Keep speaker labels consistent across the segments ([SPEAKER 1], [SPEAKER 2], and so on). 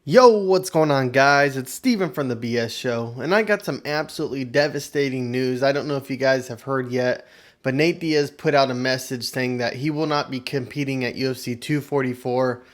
[SPEAKER 1] Yo, what's going on, guys? It's Steven from the BS Show, and I got some absolutely devastating news. I don't know if you guys have heard yet, but Nate Diaz put out a message saying that he will not be competing at UFC 244.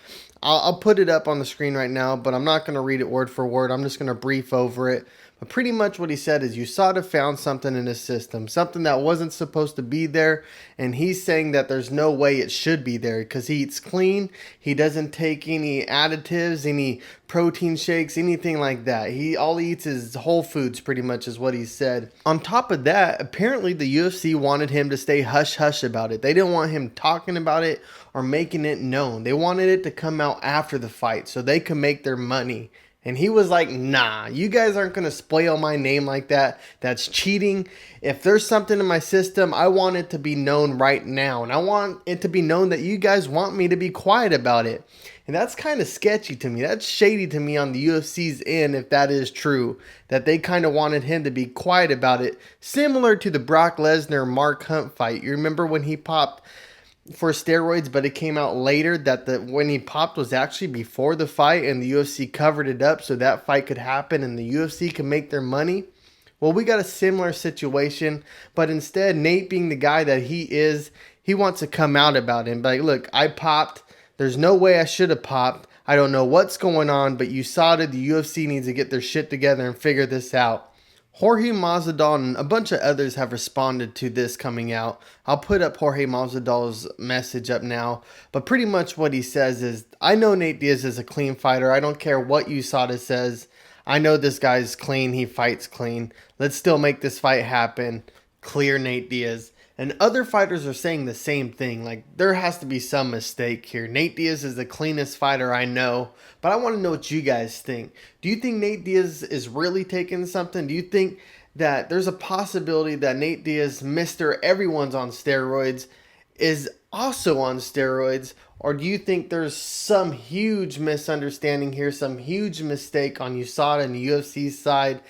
[SPEAKER 1] I'll put it up on the screen right now, but I'm not going to read it word for word. I'm just going to brief over it. But pretty much what he said is USADA found something in his system, something that wasn't supposed to be there, and he's saying that there's no way it should be there because he eats clean, he doesn't take any additives, any protein shakes, anything like that. He all he eats is whole foods, pretty much is what he said. On top of that, apparently the UFC wanted him to stay hush hush about it. They didn't want him talking about it or making it known. They wanted it to come out after the fight so they could make their money. And he was like, nah, you guys aren't going to spoil my name like that. That's cheating. If there's something in my system, I want it to be known right now. And I want it to be known that you guys want me to be quiet about it. And that's kind of sketchy to me. That's shady to me on the UFC's end, if that is true. That they kind of wanted him to be quiet about it. Similar to the Brock Lesnar-Mark Hunt fight. You remember when he popped for steroids, but it came out later that when he popped was actually before the fight, and the UFC covered it up so that fight could happen and the UFC could make their money. Well, we got a similar situation, but instead, Nate, being the guy that he is, he wants to come out about it and be like, look, I popped. There's no way I should have popped. I don't know what's going on, but USADA, the UFC needs to get their shit together and figure this out. Jorge Masvidal and a bunch of others have responded to this coming out. I'll put up Jorge Masvidal's message up now. But pretty much what he says is, I know Nate Diaz is a clean fighter. I don't care what USADA says. I know this guy's clean. He fights clean. Let's still make this fight happen. Clear Nate Diaz. And other fighters are saying the same thing. Like, there has to be some mistake here. Nate Diaz is the cleanest fighter I know. But I want to know what you guys think. Do you think Nate Diaz is really taking something? Do you think that there's a possibility that Nate Diaz, Mr. Everyone's on steroids, is also on steroids? Or do you think there's some huge misunderstanding here, some huge mistake on USADA and the UFC's side?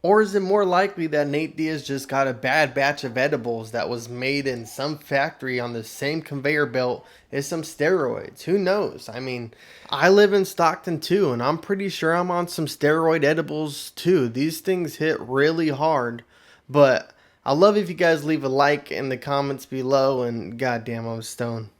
[SPEAKER 1] Or is it more likely that Nate Diaz just got a bad batch of edibles that was made in some factory on the same conveyor belt as some steroids? Who knows? I mean, I live in Stockton too, and I'm pretty sure I'm on some steroid edibles too. These things hit really hard. But I love if you guys leave a like in the comments below, and goddamn, I'm stoned.